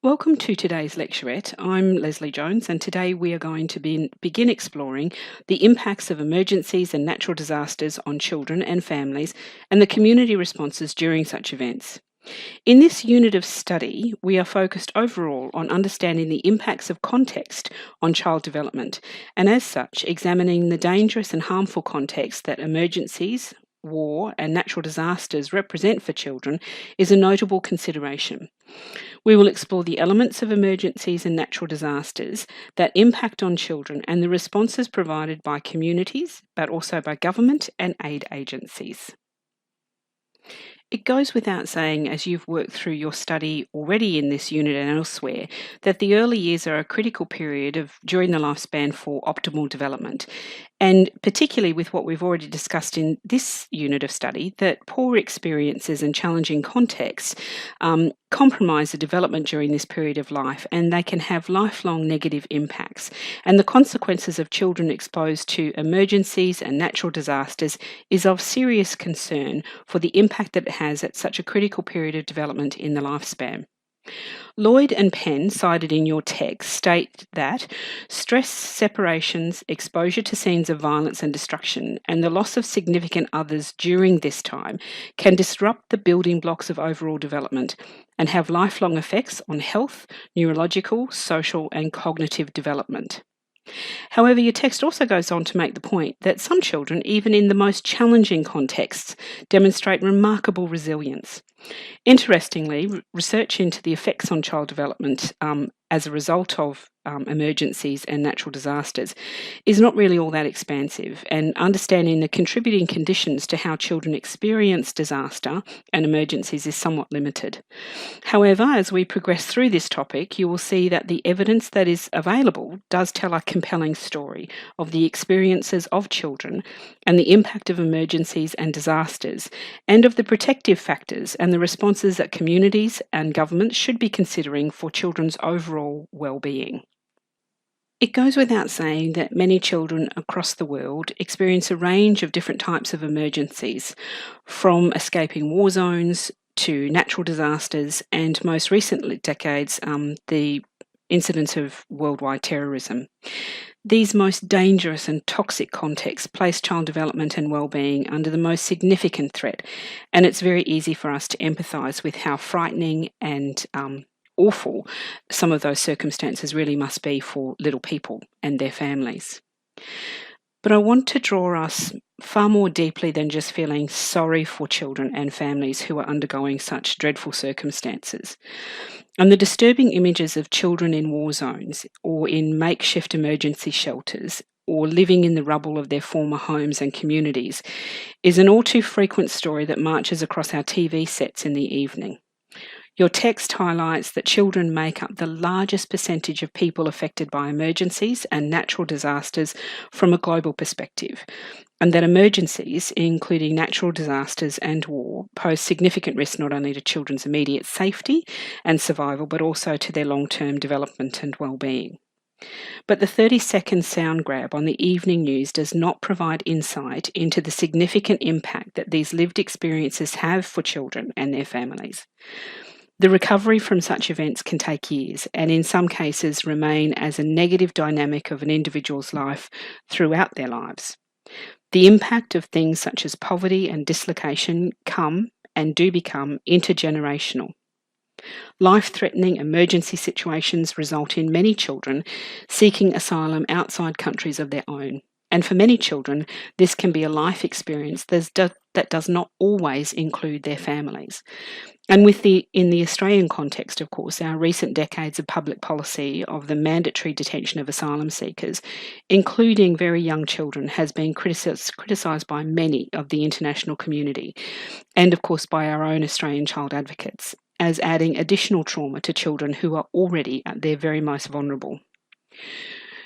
Welcome to today's lecturette. I'm Leslie Jones, and today we are going to begin exploring the impacts of emergencies and natural disasters on children and families and the community responses during such events. In this unit of study, we are focused overall on understanding the impacts of context on child development, and as such, examining the dangerous and harmful context that emergencies, war, and natural disasters represent for children is a notable consideration. We will explore the elements of emergencies and natural disasters that impact on children and the responses provided by communities, but also by government and aid agencies. It goes without saying, as you've worked through your study already in this unit and elsewhere, that the early years are a critical period during the lifespan for optimal development. And particularly with what we've already discussed in this unit of study, that poor experiences and challenging contexts compromise the development during this period of life, and they can have lifelong negative impacts. And the consequences of children exposed to emergencies and natural disasters is of serious concern for the impact that it has at such a critical period of development in the lifespan. Lloyd and Penn, cited in your text, state that stress, separations, exposure to scenes of violence and destruction, and the loss of significant others during this time can disrupt the building blocks of overall development and have lifelong effects on health, neurological, social, and cognitive development. However, your text also goes on to make the point that some children, even in the most challenging contexts, demonstrate remarkable resilience. Interestingly, research into the effects on child development as a result of emergencies and natural disasters is not really all that expansive, and understanding the contributing conditions to how children experience disaster and emergencies is somewhat limited. However, as we progress through this topic, you will see that the evidence that is available does tell a compelling story of the experiences of children and the impact of emergencies and disasters, and of the protective factors and the responses that communities and governments should be considering for children's overall well-being. It goes without saying that many children across the world experience a range of different types of emergencies, from escaping war zones to natural disasters, and most recent decades, the incidence of worldwide terrorism. These most dangerous and toxic contexts place child development and well-being under the most significant threat, and it's very easy for us to empathise with how frightening and awful some of those circumstances really must be for little people and their families. But I want to draw us far more deeply than just feeling sorry for children and families who are undergoing such dreadful circumstances. And the disturbing images of children in war zones or in makeshift emergency shelters or living in the rubble of their former homes and communities is an all too frequent story that marches across our TV sets in the evening. Your text highlights that children make up the largest percentage of people affected by emergencies and natural disasters from a global perspective, and that emergencies, including natural disasters and war, pose significant risk not only to children's immediate safety and survival, but also to their long-term development and well-being. But the 30-second sound grab on the evening news does not provide insight into the significant impact that these lived experiences have for children and their families. The recovery from such events can take years, and in some cases remain as a negative dynamic of an individual's life throughout their lives. The impact of things such as poverty and dislocation come and do become intergenerational. Life-threatening emergency situations result in many children seeking asylum outside countries of their own. And for many children, this can be a life experience that does not always include their families. And in the Australian context, of course, our recent decades of public policy of the mandatory detention of asylum seekers, including very young children, has been criticised by many of the international community, and of course by our own Australian child advocates, as adding additional trauma to children who are already at their very most vulnerable.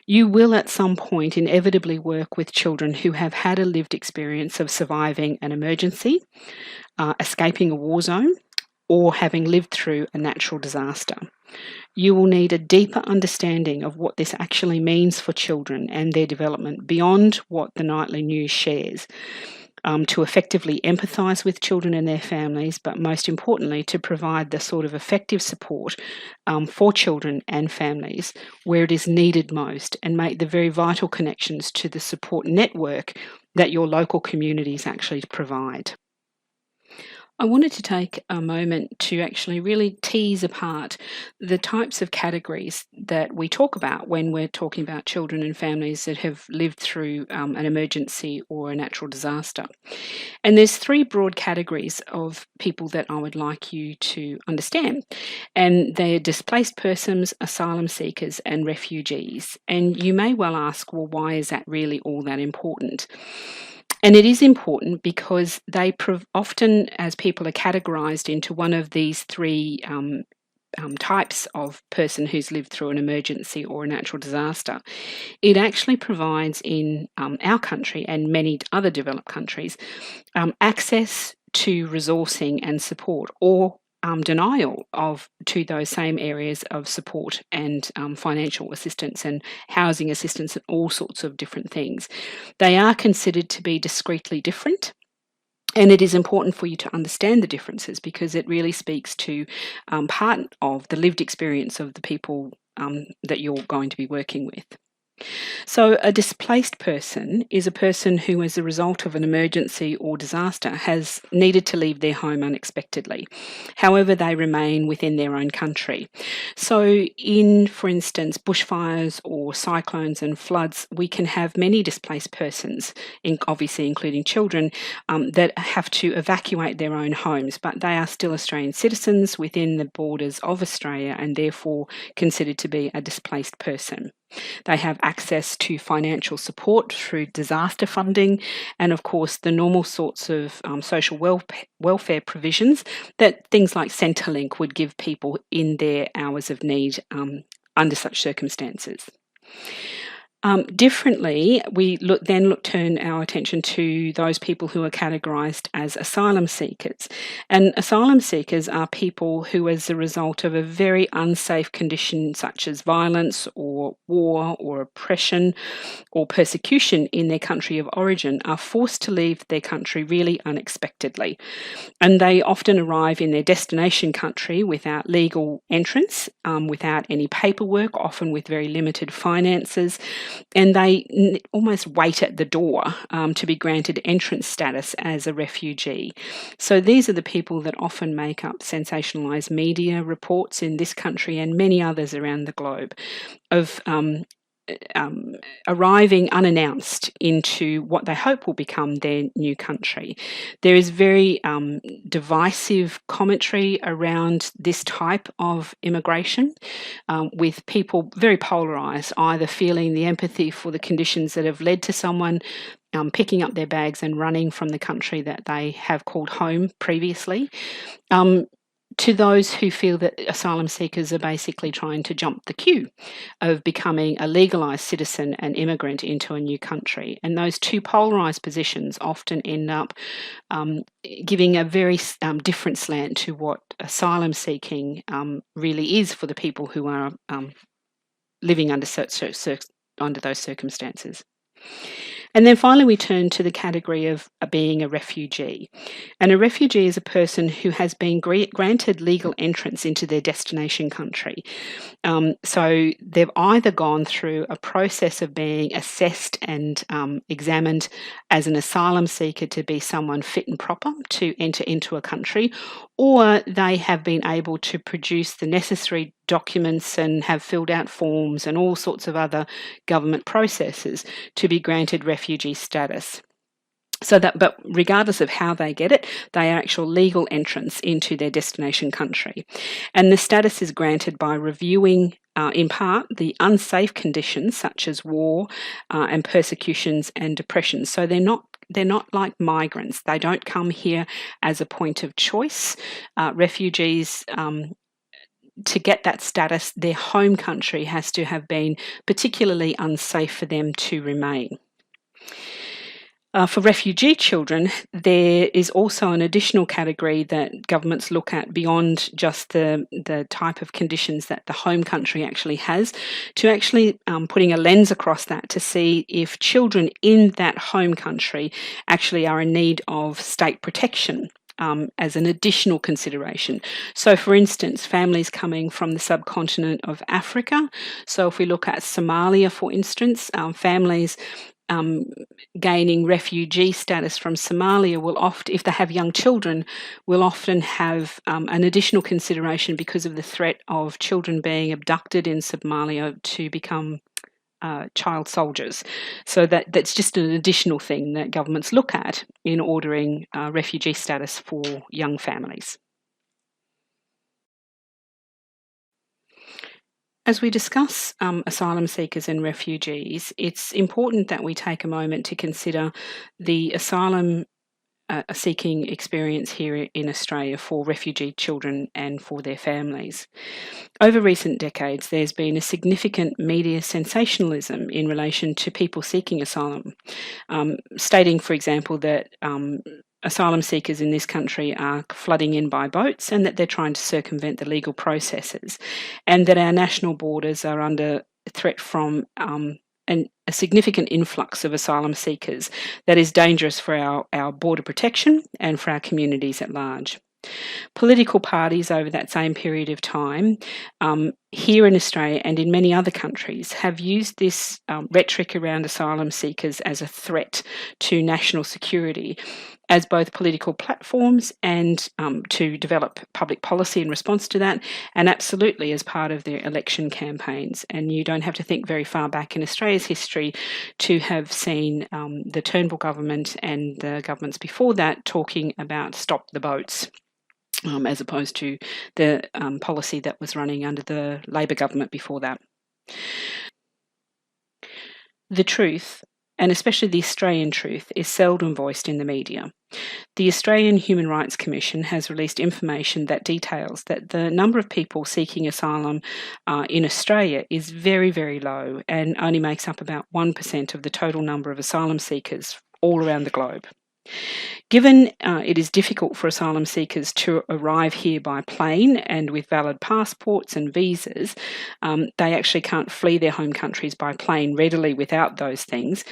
You will at some point inevitably work with children who have had a lived experience of surviving an emergency, escaping a war zone, or having lived through a natural disaster. You will need a deeper understanding of what this actually means for children and their development beyond what the nightly news shares. to effectively empathise with children and their families, but most importantly, to provide the sort of effective support for children and families where it is needed most, and make the very vital connections to the support network that your local communities actually provide. I wanted to take a moment to actually really tease apart the types of categories that we talk about when we're talking about children and families that have lived through an emergency or a natural disaster. And there's three broad categories of people that I would like you to understand. And they're displaced persons, asylum seekers, and refugees. And you may well ask, well, why is that really all that important? And it is important because they often, as people are categorised into one of these three types of person who's lived through an emergency or a natural disaster, it actually provides in our country and many other developed countries access to resourcing and support, or denial of to those same areas of support and financial assistance and housing assistance and all sorts of different things. They are considered to be discretely different. And it is important for you to understand the differences because it really speaks to part of the lived experience of the people that you're going to be working with. So, a displaced person is a person who, as a result of an emergency or disaster, has needed to leave their home unexpectedly. However, they remain within their own country. So, in, for instance, bushfires or cyclones and floods, we can have many displaced persons, obviously including children, that have to evacuate their own homes, but they are still Australian citizens within the borders of Australia and therefore considered to be a displaced person. They have access to financial support through disaster funding and, of course, the normal sorts of social welfare provisions that things like Centrelink would give people in their hours of need under such circumstances. Differently, we turn our attention to those people who are categorised as asylum seekers. And asylum seekers are people who, as a result of a very unsafe condition such as violence or war or oppression or persecution in their country of origin, are forced to leave their country really unexpectedly. And they often arrive in their destination country without legal entrance, without any paperwork, often with very limited finances, and they almost wait at the door to be granted entrance status as a refugee. So these are the people that often make up sensationalised media reports in this country and many others around the globe of arriving unannounced into what they hope will become their new country. There is very divisive commentary around this type of immigration, with people very polarised, either feeling the empathy for the conditions that have led to someone picking up their bags and running from the country that they have called home previously, to those who feel that asylum seekers are basically trying to jump the queue of becoming a legalised citizen and immigrant into a new country. And those two polarised positions often end up giving a very different slant to what asylum seeking really is for the people who are living under those circumstances. And then finally, we turn to the category of being a refugee. And a refugee is a person who has been granted legal entrance into their destination country. So they've either gone through a process of being assessed and examined as an asylum seeker to be someone fit and proper to enter into a country, or they have been able to produce the necessary documents and have filled out forms and all sorts of other government processes to be granted refugee status. But regardless of how they get it, they are actual legal entrance into their destination country. And the status is granted by reviewing, in part, the unsafe conditions such as war and persecutions and depression. So they're not like migrants. They don't come here as a point of choice. Refugees, to get that status, their home country has to have been particularly unsafe for them to remain. For refugee children, there is also an additional category that governments look at beyond just the type of conditions that the home country actually has, to actually putting a lens across that to see if children in that home country actually are in need of state protection. As an additional consideration. So, for instance, families coming from the subcontinent of Africa. So, if we look at Somalia, for instance, families um, gaining refugee status from Somalia will often, if they have young children, will often have an additional consideration because of the threat of children being abducted in Somalia to become child soldiers. So that's just an additional thing that governments look at in ordering refugee status for young families. As we discuss asylum seekers and refugees, it's important that we take a moment to consider the asylum seeking experience here in Australia for refugee children and for their families. Over recent decades, there's been a significant media sensationalism in relation to people seeking asylum, stating, for example, that asylum seekers in this country are flooding in by boats and that they're trying to circumvent the legal processes, and that our national borders are under threat from a significant influx of asylum seekers that is dangerous for our border protection and for our communities at large. Political parties over that same period of time, here in Australia and in many other countries, have used this rhetoric around asylum seekers as a threat to national security as both political platforms and to develop public policy in response to that, and absolutely as part of their election campaigns. And you don't have to think very far back in Australia's history to have seen the Turnbull government and the governments before that talking about stop the boats. As opposed to the policy that was running under the Labor government before that. The truth, and especially the Australian truth, is seldom voiced in the media. The Australian Human Rights Commission has released information that details that the number of people seeking asylum in Australia is very, very low and only makes up about 1% of the total number of asylum seekers all around the globe. Given it is difficult for asylum seekers to arrive here by plane and with valid passports and visas, they actually can't flee their home countries by plane readily without those things.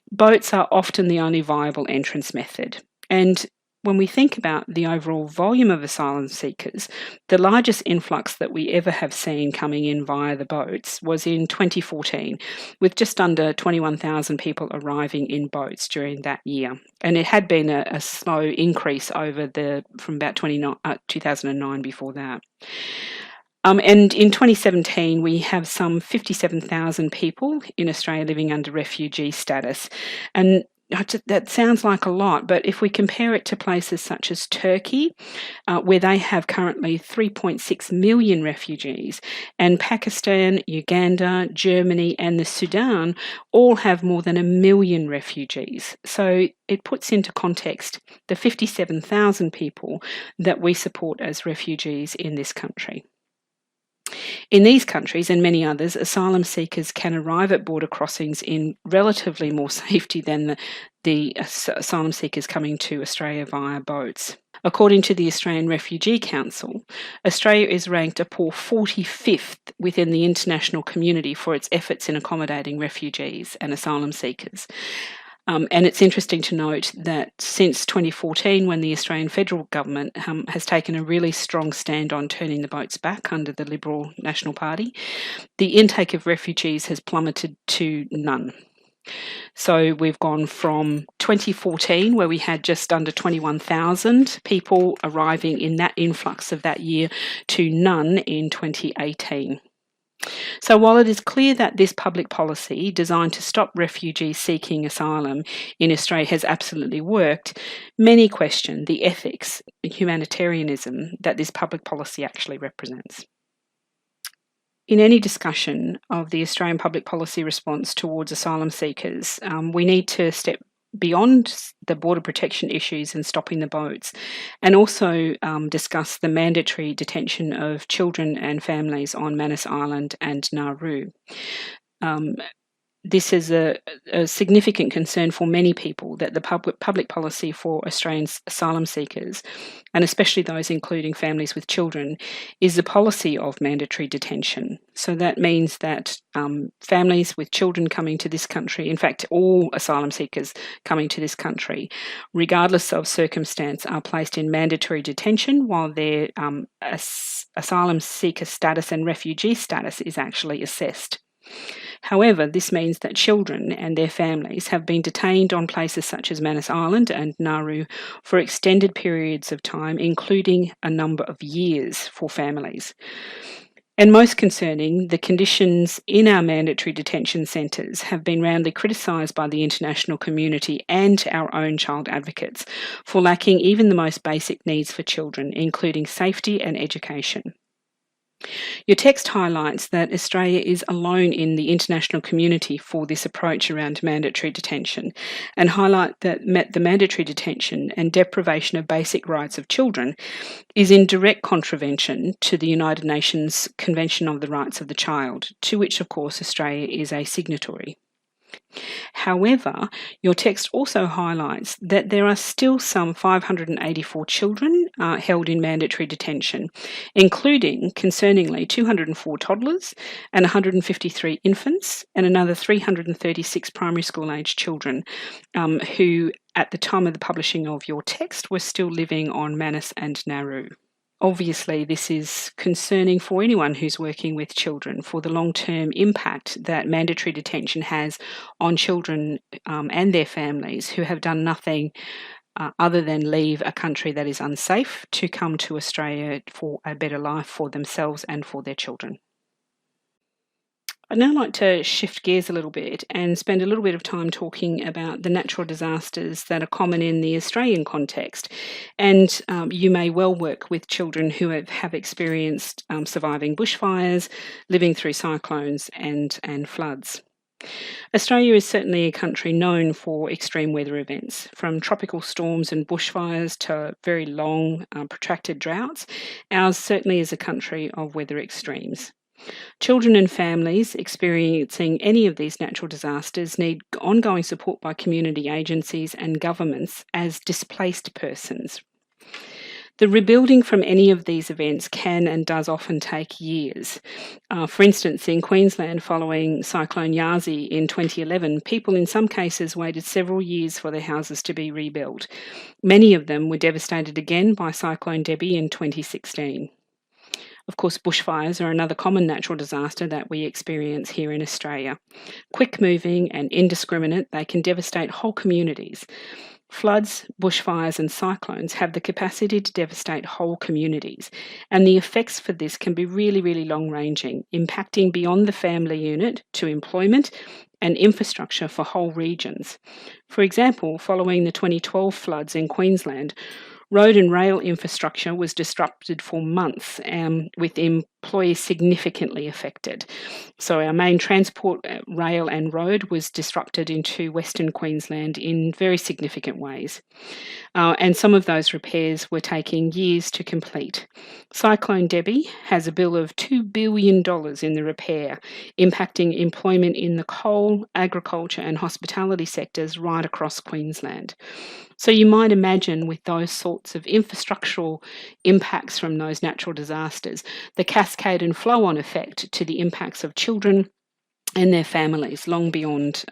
Boats are often the only viable entrance method. And when we think about the overall volume of asylum seekers, the largest influx that we ever have seen coming in via the boats was in 2014, with just under 21,000 people arriving in boats during that year. And it had been a slow increase from about 2009 before that. And in 2017, we have some 57,000 people in Australia living under refugee status. And that sounds like a lot, but if we compare it to places such as Turkey, where they have currently 3.6 million refugees, and Pakistan, Uganda, Germany, and the Sudan all have more than 1 million refugees. So it puts into context the 57,000 people that we support as refugees in this country. In these countries and many others, asylum seekers can arrive at border crossings in relatively more safety than the asylum seekers coming to Australia via boats. According to the Australian Refugee Council, Australia is ranked a poor 45th within the international community for its efforts in accommodating refugees and asylum seekers. And it's interesting to note that since 2014, when the Australian federal government has taken a really strong stand on turning the boats back under the Liberal National Party, the intake of refugees has plummeted to none. So we've gone from 2014, where we had just under 21,000 people arriving in that influx of that year, to none in 2018. So while it is clear that this public policy designed to stop refugees seeking asylum in Australia has absolutely worked, many question the ethics and humanitarianism that this public policy actually represents. In any discussion of the Australian public policy response towards asylum seekers, we need to step beyond the border protection issues and stopping the boats, and also discuss the mandatory detention of children and families on Manus Island and Nauru. this is a significant concern for many people, that the public policy for Australian asylum seekers, and especially those including families with children, is the policy of mandatory detention. So that means that families with children coming to this country, in fact, all asylum seekers coming to this country, regardless of circumstance, are placed in mandatory detention while their asylum seeker status and refugee status is actually assessed. However, this means that children and their families have been detained on places such as Manus Island and Nauru for extended periods of time, including a number of years for families. And most concerning, the conditions in our mandatory detention centres have been roundly criticised by the international community and our own child advocates for lacking even the most basic needs for children, including safety and education. Your text highlights that Australia is alone in the international community for this approach around mandatory detention, and highlight that the mandatory detention and deprivation of basic rights of children is in direct contravention to the United Nations Convention on the Rights of the Child, to which, of course, Australia is a signatory. However, your text also highlights that there are still some 584 children held in mandatory detention, including, concerningly, 204 toddlers and 153 infants and another 336 primary school aged children who, at the time of the publishing of your text, were still living on Manus and Nauru. Obviously, this is concerning for anyone who's working with children, for the long-term impact that mandatory detention has on children and their families who have done nothing other than leave a country that is unsafe to come to Australia for a better life for themselves and for their children. I'd now like to shift gears a little bit and spend a little bit of time talking about the natural disasters that are common in the Australian context. And you may well work with children who have experienced surviving bushfires, living through cyclones and floods. Australia is certainly a country known for extreme weather events, from tropical storms and bushfires to very long, protracted droughts. Ours certainly is a country of weather extremes. Children and families experiencing any of these natural disasters need ongoing support by community agencies and governments as displaced persons. The rebuilding from any of these events can and does often take years. For instance, in Queensland following Cyclone Yasi in 2011, people in some cases waited several years for their houses to be rebuilt. Many of them were devastated again by Cyclone Debbie in 2016. Of course, bushfires are another common natural disaster that we experience here in Australia. Quick moving and indiscriminate, they can devastate whole communities. Floods, bushfires and cyclones have the capacity to devastate whole communities, and the effects for this can be really, really long-ranging, impacting beyond the family unit to employment and infrastructure for whole regions. For example, following the 2012 floods in Queensland, road and rail infrastructure was disrupted for months, with employees significantly affected. So our main transport, rail and road, was disrupted into Western Queensland in very significant ways. And some of those repairs were taking years to complete. Cyclone Debbie has a bill of $2 billion in the repair, impacting employment in the coal, agriculture and hospitality sectors right across Queensland. So you might imagine, with those sorts of infrastructural impacts from those natural disasters, the cascade and flow-on effect to the impacts of children and their families long beyond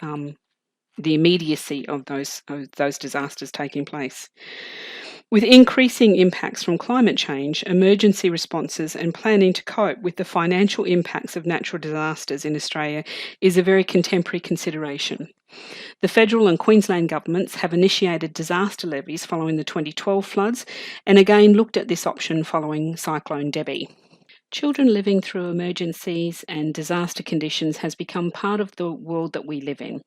the immediacy of those disasters taking place. With increasing impacts from climate change, emergency responses and planning to cope with the financial impacts of natural disasters in Australia is a very contemporary consideration. The federal and Queensland governments have initiated disaster levies following the 2012 floods and again looked at this option following Cyclone Debbie. Children living through emergencies and disaster conditions has become part of the world that we live in.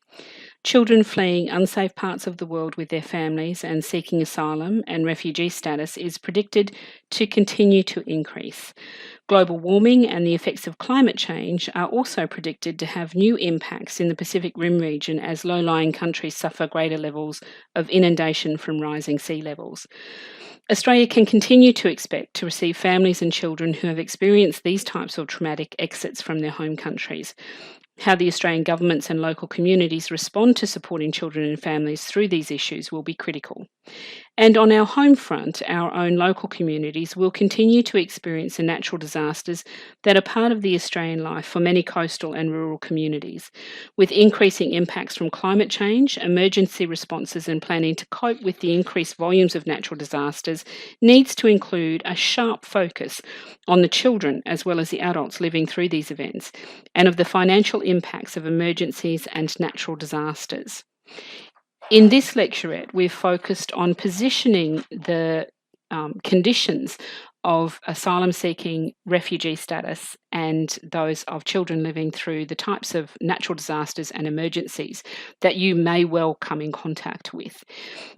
Children fleeing unsafe parts of the world with their families and seeking asylum and refugee status is predicted to continue to increase. Global warming and the effects of climate change are also predicted to have new impacts in the Pacific Rim region as low-lying countries suffer greater levels of inundation from rising sea levels. Australia can continue to expect to receive families and children who have experienced these types of traumatic exits from their home countries. How the Australian governments and local communities respond to supporting children and families through these issues will be critical. And on our home front, our own local communities will continue to experience the natural disasters that are part of the Australian life for many coastal and rural communities. With increasing impacts from climate change, emergency responses and planning to cope with the increased volumes of natural disasters needs to include a sharp focus on the children as well as the adults living through these events and of the financial impacts of emergencies and natural disasters. In this lecturette, we've focused on positioning the conditions of asylum seeking refugee status and those of children living through the types of natural disasters and emergencies that you may well come in contact with.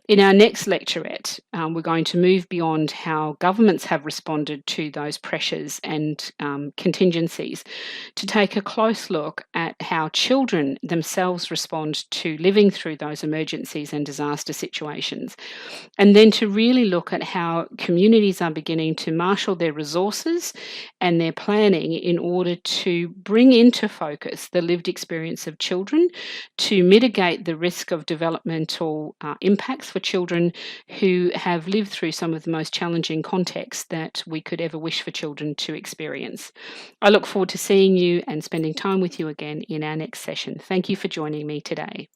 In our next lecturette, we're going to move beyond how governments have responded to those pressures and contingencies to take a close look at how children themselves respond to living through those emergencies and disaster situations, and then to really look at how communities are beginning to marshal their resources and their planning in order to bring into focus the lived experience of children to mitigate the risk of developmental impacts for children who have lived through some of the most challenging contexts that we could ever wish for children to experience. I look forward to seeing you and spending time with you again in our next session. Thank you for joining me today.